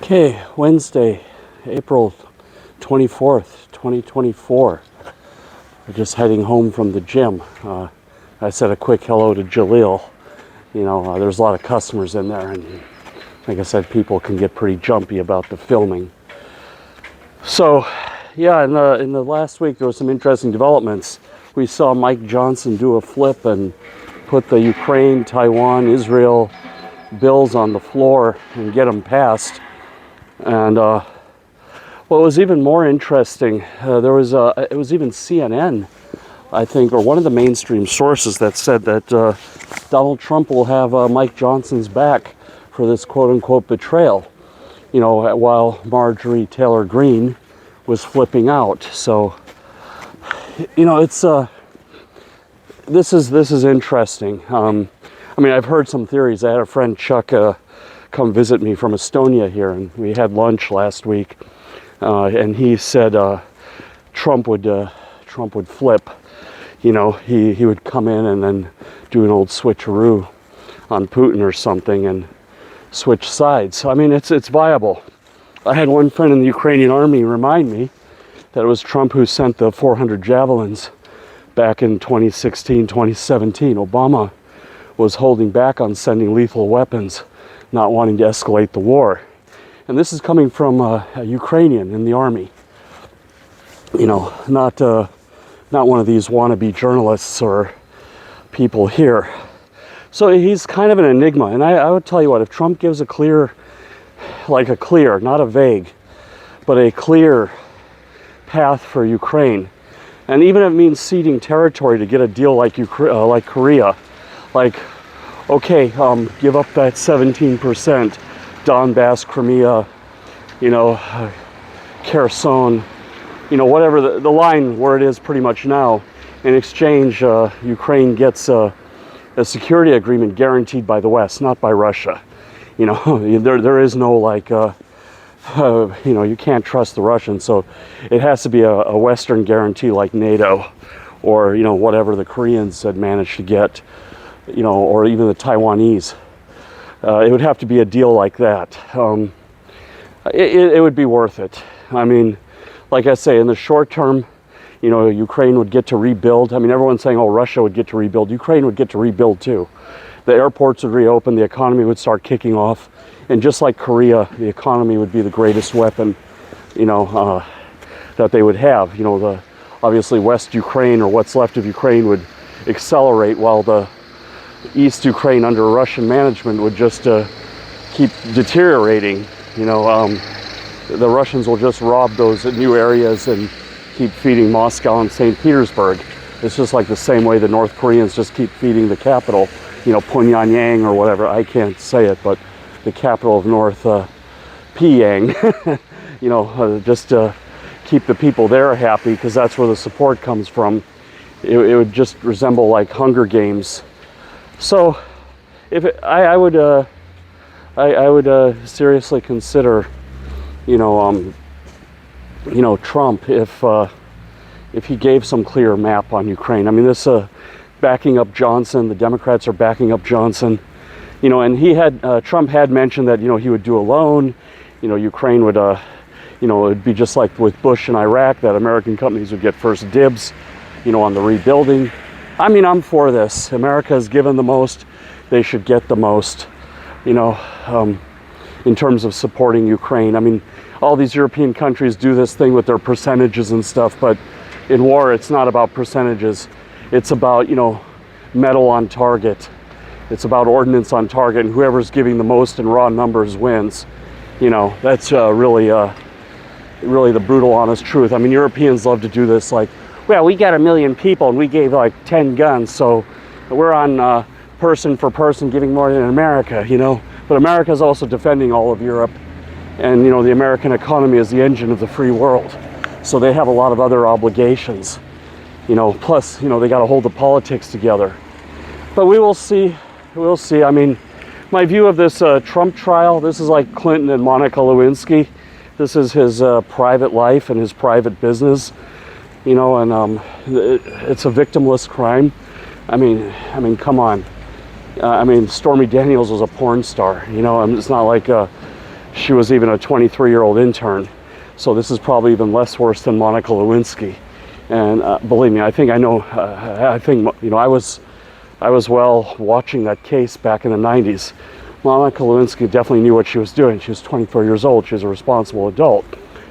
Okay, Wednesday, April 24th, 2024. We're just heading home from the gym. I said a quick hello to Jaleel. There's a lot of customers in there, and like I said, people can get pretty jumpy about the filming. So, yeah, in the last week there were some interesting developments. We saw Mike Johnson do a flip and put the Ukraine, Taiwan, Israel bills on the floor and get them passed. And what was even more interesting, it was even CNN, I think, or one of the mainstream sources that said that Donald Trump will have Mike Johnson's back for this quote-unquote betrayal, while Marjorie Taylor Greene was flipping out. So, it's this is interesting. I've heard some theories. I had a friend, Chuck, come visit me from Estonia here, and we had lunch last week, and he said Trump would flip. He would come in and then do an old switcheroo on Putin or something and switch sides. It's viable. I had one friend in the Ukrainian army remind me that it was Trump who sent the 400 javelins back in 2016, 2017. Obama was holding back on sending lethal weapons, not wanting to escalate the war. And this is coming from a Ukrainian in the army. Not one of these wannabe journalists or people here. So he's kind of an enigma. And I would tell you what, if Trump gives a clear, not a vague, but a clear path for Ukraine, and even if it means ceding territory to get a deal like Korea, okay, give up that 17%, Donbass, Crimea, Kherson, whatever the line where it is pretty much now. In exchange, Ukraine gets a security agreement guaranteed by the West, not by Russia. There is no you can't trust the Russians, so it has to be a Western guarantee like NATO, or whatever the Koreans had managed to get. Or even the Taiwanese. It would have to be a deal like that. It would be worth it. Like I say, in the short term, Ukraine would get to rebuild. Everyone's saying, oh, Russia would get to rebuild. Ukraine would get to rebuild too. The airports would reopen, the economy would start kicking off, and just like Korea, the economy would be the greatest weapon, that they would have. Obviously West Ukraine, or what's left of Ukraine, would accelerate, while the East Ukraine under Russian management would just keep deteriorating. The Russians will just rob those new areas and keep feeding Moscow and St. Petersburg. It's just like the same way the North Koreans just keep feeding the capital, Pyongyang or whatever. I can't say it, but the capital of North Pyongyang, just to keep the people there happy, because that's where the support comes from. It would just resemble like Hunger Games. So, I would seriously consider, Trump if he gave some clear map on Ukraine. This backing up Johnson. The Democrats are backing up Johnson. And Trump had mentioned that he would do a loan. Ukraine would it would be just like with Bush in Iraq, that American companies would get first dibs, on the rebuilding. I'm for this. America has given the most. They should get the most, in terms of supporting Ukraine. All these European countries do this thing with their percentages and stuff, but in war, it's not about percentages. It's about, metal on target. It's about ordnance on target, and whoever's giving the most in raw numbers wins. That's really the brutal, honest truth. Europeans love to do this, well, we got 1 million people and we gave 10 guns, so we're on person for person giving more than America, But America is also defending all of Europe, and the American economy is the engine of the free world. So they have a lot of other obligations, plus, they got to hold the politics together. But we will see. We'll see. My view of this Trump trial, this is like Clinton and Monica Lewinsky. This is his private life and his private business. And it's a victimless crime. Come on. Stormy Daniels was a porn star. It's not like she was even a 23-year-old intern. So this is probably even less worse than Monica Lewinsky. And believe me, I think I know. I think, you know, I was well watching that case back in the 90s. Monica Lewinsky definitely knew what she was doing. She was 24 years old. She was a responsible adult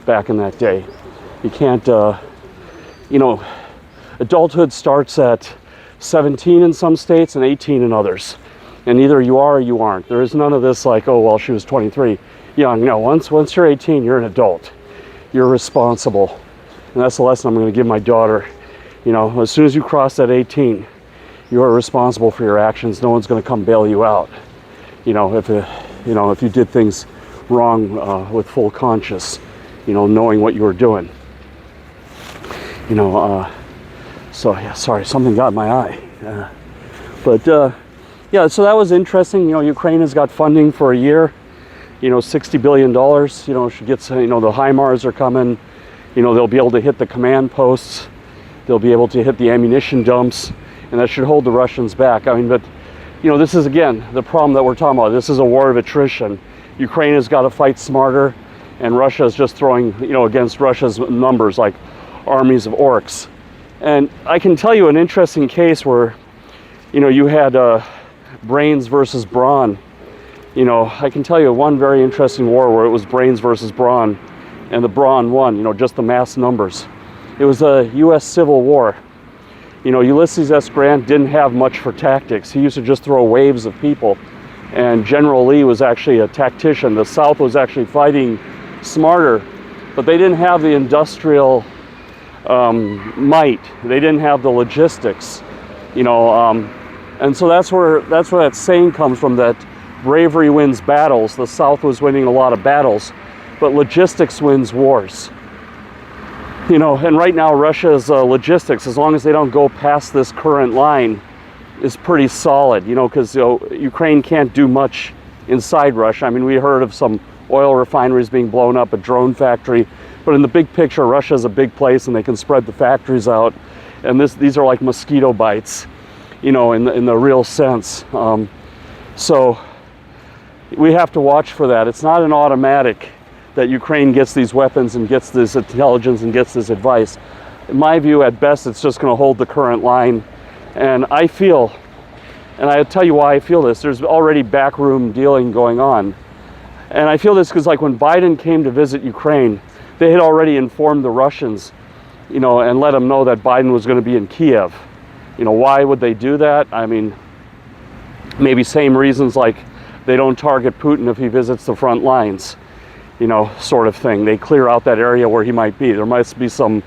back in that day. You can't, you know, adulthood starts at 17 in some states and 18 in others. And either you are or you aren't. There is none of this like, oh, well, she was 23 young. No, once you're 18, you're an adult. You're responsible. And that's the lesson I'm going to give my daughter. You know, as soon as you cross that 18, you are responsible for your actions. No one's going to come bail you out. You know, if you did things wrong with full conscience, you know, knowing what you were doing. You know, so yeah, sorry, something got in my eye. Yeah, so that was interesting. You know, Ukraine has got funding for a year. You know, $60 billion. You know, she gets. You know, the HIMARS are coming. You know, they'll be able to hit the command posts. They'll be able to hit the ammunition dumps, and that should hold the Russians back. I mean, but you know, this is again the problem that we're talking about. This is a war of attrition. Ukraine has got to fight smarter, and Russia is just throwing, you know, against Russia's numbers like armies of orcs. And I can tell you an interesting case where, you know, you had brains versus brawn. You know, I can tell you one very interesting war where it was brains versus brawn, and the brawn won. You know, just the mass numbers. It was a U.S. Civil War. You know, Ulysses S. Grant didn't have much for tactics. He used to just throw waves of people. And General Lee was actually a tactician. The South was actually fighting smarter, but they didn't have the industrial might. They didn't have the logistics. You know, and so that's where that saying comes from, that bravery wins battles. The South was winning a lot of battles, but logistics wins wars. You know, and right now Russia's logistics, as long as they don't go past this current line, is pretty solid. You know, because, you know, Ukraine can't do much inside Russia. I mean, we heard of some oil refineries being blown up, a drone factory, but in the big picture, Russia is a big place, and they can spread the factories out. And these are like mosquito bites, you know, in the real sense. So we have to watch for that. It's not an automatic that Ukraine gets these weapons and gets this intelligence and gets this advice. In my view, at best, it's just going to hold the current line. And I feel, and I'll tell you why I feel this, there's already backroom dealing going on. And I feel this because, like, when Biden came to visit Ukraine, they had already informed the Russians, you know, and let them know that Biden was going to be in Kiev. You know, why would they do that? I mean, maybe same reasons like they don't target Putin if he visits the front lines, you know, sort of thing. They clear out that area where he might be. There must be some,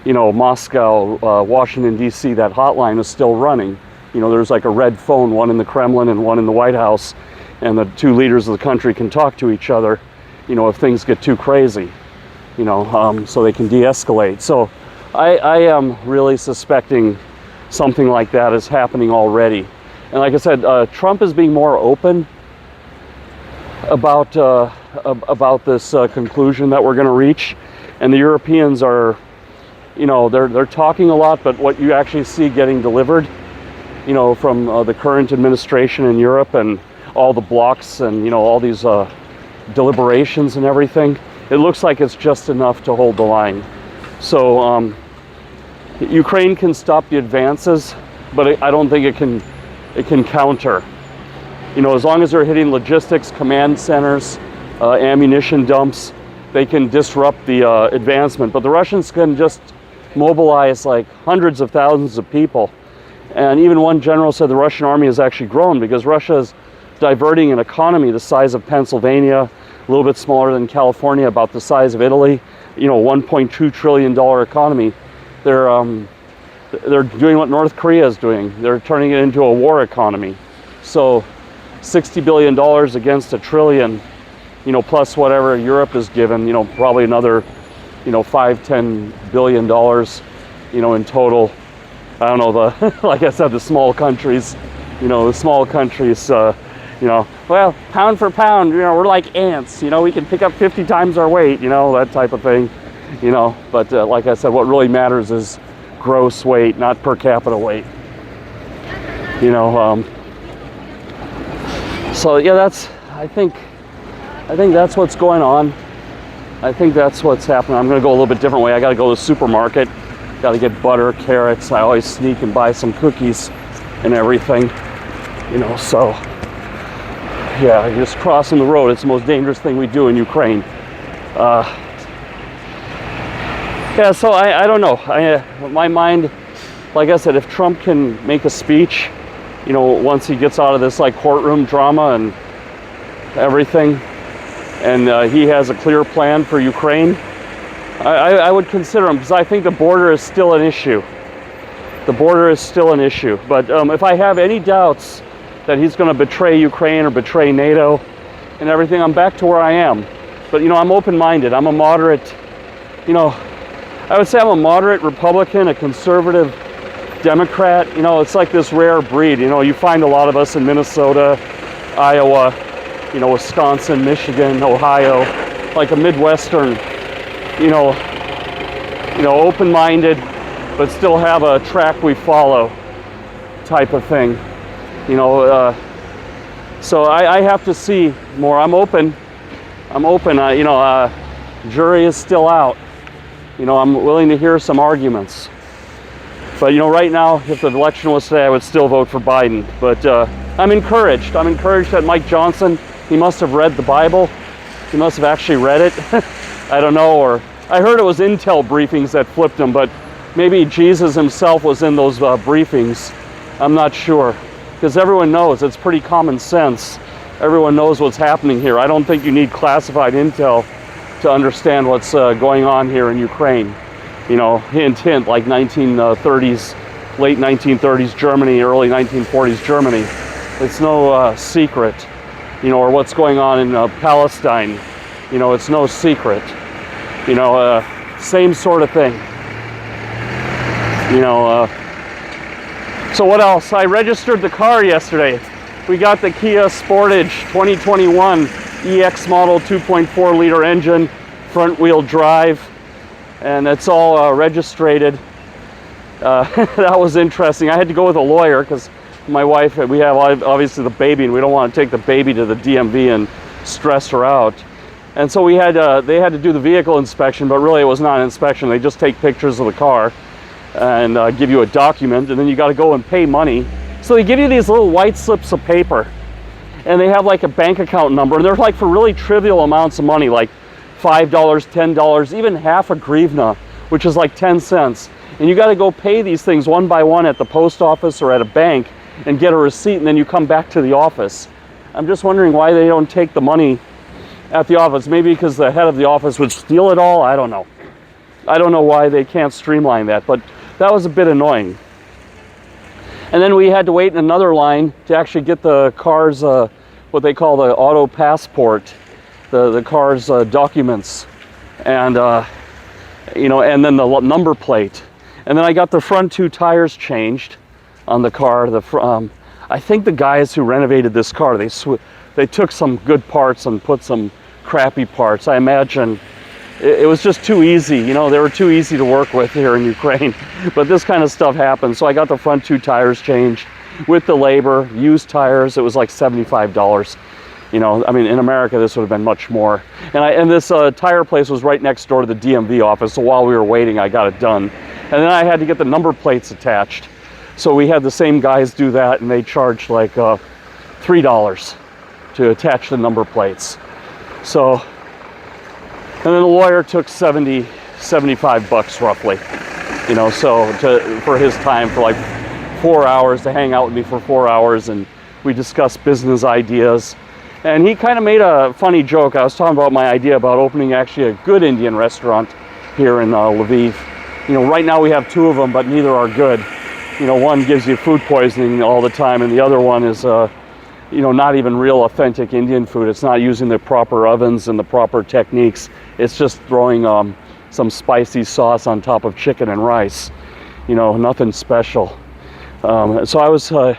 you know, Moscow, Washington, D.C., that hotline is still running. You know, there's like a red phone, one in the Kremlin and one in the White House, and the two leaders of the country can talk to each other, you know, if things get too crazy, you know, so they can de-escalate. So I am really suspecting something like that is happening already. And like I said, Trump is being more open about this conclusion that we're going to reach, and the Europeans are, you know, they're talking a lot, but what you actually see getting delivered, you know, from the current administration in Europe and all the blocs and, you know, all these deliberations and everything, it looks like it's just enough to hold the line. So Ukraine can stop the advances, but I don't think it can counter. You know, as long as they're hitting logistics, command centers, ammunition dumps, they can disrupt the advancement. But the Russians can just mobilize like hundreds of thousands of people. And even one general said the Russian army has actually grown because Russia is diverting an economy the size of Pennsylvania, a little bit smaller than California, about the size of Italy, you know, $1.2 trillion economy. They're doing what North Korea is doing. They're turning it into a war economy. So $60 billion against $1 trillion, you know, plus whatever Europe is given, you know, probably another, you know, $5-10 billion, you know, in total. I don't know, like I said, the small countries, you know, you know, well, pound for pound, you know, we're like ants, you know, we can pick up 50 times our weight, you know, that type of thing, you know. But like I said, what really matters is gross weight, not per capita weight, you know. So yeah, that's, I think I think that's what's going on. I think that's what's happening. I'm going to go a little bit different way. I got to go to the supermarket. Got to get butter, carrots. I always sneak and buy some cookies and everything. You know, so yeah, just crossing the road. It's the most dangerous thing we do in Ukraine. Yeah, so I don't know. My mind, like I said, if Trump can make a speech, you know, once he gets out of this like courtroom drama and everything, and he has a clear plan for Ukraine, I would consider him, because I think the border is still an issue. The border is still an issue. But if I have any doubts that he's going to betray Ukraine or betray NATO and everything, I'm back to where I am. But, you know, I'm open-minded. I'm a moderate, you know, I would say I'm a moderate Republican, a conservative Democrat. You know, it's like this rare breed. You know, you find a lot of us in Minnesota, Iowa, you know, Wisconsin, Michigan, Ohio, like a Midwestern, you know, open-minded, but still have a track we follow type of thing. You know, so I have to see more. I'm open. You know, jury is still out. You know, I'm willing to hear some arguments. But, you know, right now, if the election was today, I would still vote for Biden. But I'm encouraged. I'm encouraged that Mike Johnson, he must have read the Bible. He must have actually read it. I don't know. Or I heard it was Intel briefings that flipped him, but maybe Jesus himself was in those briefings. I'm not sure. Because everyone knows, it's pretty common sense. Everyone knows what's happening here. I don't think you need classified intel to understand what's going on here in Ukraine. You know, hint, hint, like 1930s, late 1930s Germany, early 1940s Germany. It's no secret, you know, or what's going on in Palestine. You know, it's no secret. You know, same sort of thing. You know, so what else? I registered the car yesterday. We got the Kia Sportage 2021 EX model 2.4 liter engine, front wheel drive, and it's all registered. That was interesting. I had to go with a lawyer because my wife, we have obviously the baby, and we don't want to take the baby to the DMV and stress her out. And so we had they had to do the vehicle inspection, but really it was not an inspection. They just take pictures of the car and give you a document, and then you got to go and pay money. So they give you these little white slips of paper, and they have like a bank account number, and they're like for really trivial amounts of money, like $5, $10, even half a hryvnia, which is like 10 cents. And you got to go pay these things one by one at the post office or at a bank and get a receipt, and then you come back to the office. I'm just wondering why they don't take the money at the office. Maybe because the head of the office would steal it all. I don't know. I don't know why they can't streamline that, but that was a bit annoying. And then we had to wait in another line to actually get the car's, what they call the auto passport, the car's documents, and you know, and then the number plate. And then I got the front two tires changed on the car. I think the guys who renovated this car, they took some good parts and put some crappy parts. I imagine it was just too easy. You know, they were too easy to work with here in Ukraine. But this kind of stuff happens. So I got the front two tires changed with the labor, used tires. It was like $75. You know, I mean, in America, this would have been much more. And this tire place was right next door to the DMV office. So while we were waiting, I got it done. And then I had to get the number plates attached. So we had the same guys do that, and they charged like $3 to attach the number plates. So, and then the lawyer took $75 roughly, you know, so for his time, for like 4 hours, to hang out with me for 4 hours, and we discussed business ideas. And he kind of made a funny joke. I was talking about my idea about opening actually a good Indian restaurant here in Lviv. You know, right now we have two of them, but neither are good. You know, one gives you food poisoning all the time, and the other one is, you know, not even real authentic Indian food. It's not using the proper ovens and the proper techniques. It's just throwing some spicy sauce on top of chicken and rice. You know, nothing special. So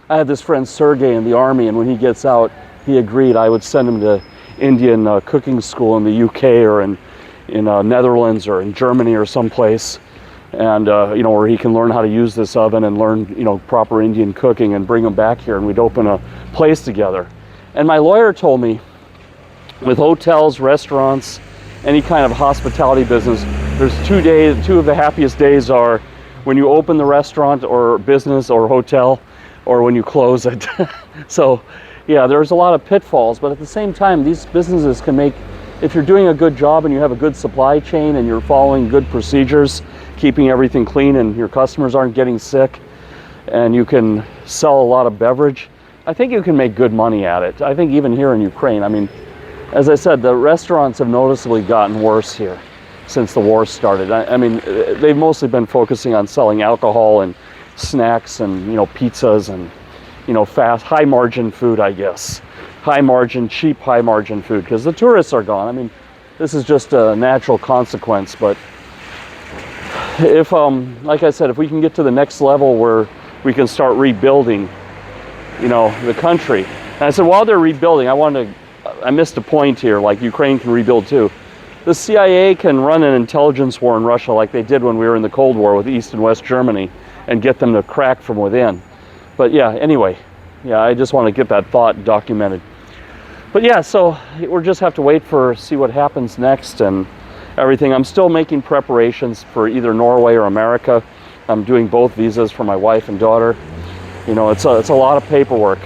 I had this friend Sergey in the army, and when he gets out, he agreed I would send him to Indian cooking school in the UK or in Netherlands or in Germany or someplace, and you know, where he can learn how to use this oven and learn, you know, proper Indian cooking, and bring him back here, and we'd open a place together. And my lawyer told me with hotels, restaurants, any kind of hospitality business, there's 2 days, two of the happiest days are when you open the restaurant or business or hotel, or when you close it. So yeah, there's a lot of pitfalls, but at the same time, these businesses can make, if you're doing a good job and you have a good supply chain and you're following good procedures, keeping everything clean and your customers aren't getting sick, and you can sell a lot of beverage, I think you can make good money at it. I think even here in Ukraine, I mean, as I said, the restaurants have noticeably gotten worse here since the war started. I mean, they've mostly been focusing on selling alcohol and snacks and, pizzas and, fast, high margin food, I guess. High margin, cheap, high margin food, because the tourists are gone. I mean, this is just a natural consequence, but if, like I said, if we can get to the next level where we can start rebuilding, the country. And I said, while they're rebuilding, I missed a point here, like Ukraine can rebuild too. The CIA can run an intelligence war in Russia like they did when we were in the Cold War with East and West Germany and get them to crack from within. But yeah, anyway, I just want to get that thought documented. But yeah, so we'll just have to see what happens next and everything. I'm still making preparations for either Norway or America. I'm doing both visas for my wife and daughter. It's a lot of paperwork.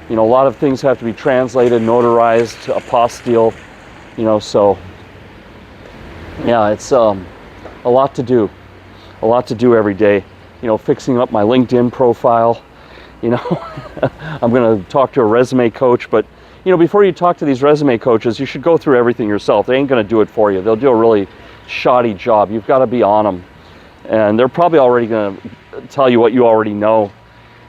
A lot of things have to be translated, notarized, apostille, so yeah, it's a lot to do. A lot to do every day. Fixing up my LinkedIn profile. I'm going to talk to a resume coach, but before you talk to these resume coaches, you should go through everything yourself. They ain't going to do it for you. They'll do a really shoddy job. You've got to be on them. And they're probably already going to tell you what you already know.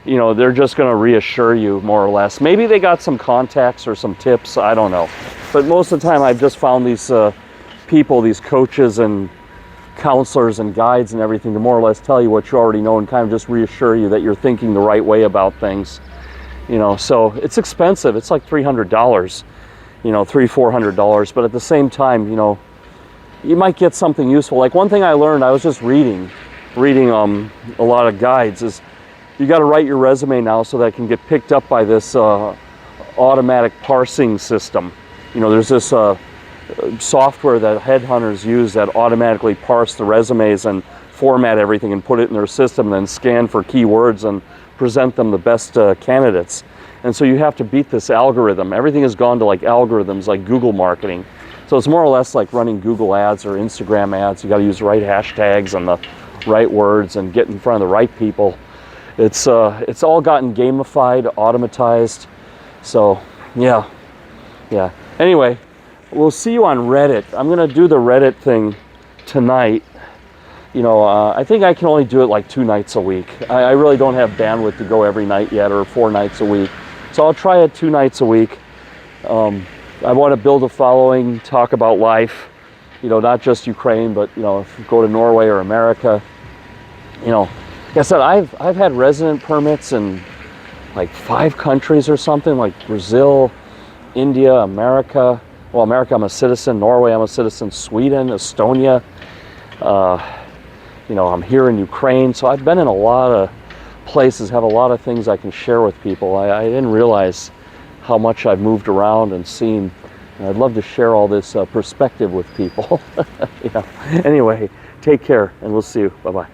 They're just going to reassure you more or less. Maybe they got some contacts or some tips. I don't know. But most of the time I've just found these people, these coaches and counselors and guides and everything to more or less tell you what you already know and kind of just reassure you that you're thinking the right way about things. So it's expensive. It's like $300, $400. But at the same time, you might get something useful. Like one thing I learned, I was just reading a lot of guides, is you got to write your resume now so that it can get picked up by this automatic parsing system. There's this software that headhunters use that automatically parse the resumes and format everything and put it in their system, and then scan for keywords and present them the best candidates. And so you have to beat this algorithm. Everything has gone to like algorithms like Google marketing. So it's more or less like running Google ads or Instagram ads. You got to use the right hashtags and the right words and get in front of the right people. It's all gotten gamified, automatized. So yeah. Anyway, we'll see you on Reddit. I'm gonna do the Reddit thing tonight. I think I can only do it like 2 nights a week. I really don't have bandwidth to go every night yet, or 4 nights a week. So I'll try it 2 nights a week. I want to build a following, talk about life, not just Ukraine, but if you go to Norway or America, like I said, I've had resident permits in like 5 countries or something, like Brazil, India, America. Well, America, I'm a citizen. Norway, I'm a citizen. Sweden, Estonia. I'm here in Ukraine. So I've been in a lot of places, have a lot of things I can share with people. I didn't realize how much I've moved around and seen. And I'd love to share all this perspective with people. Anyway, take care, and we'll see you. Bye-bye.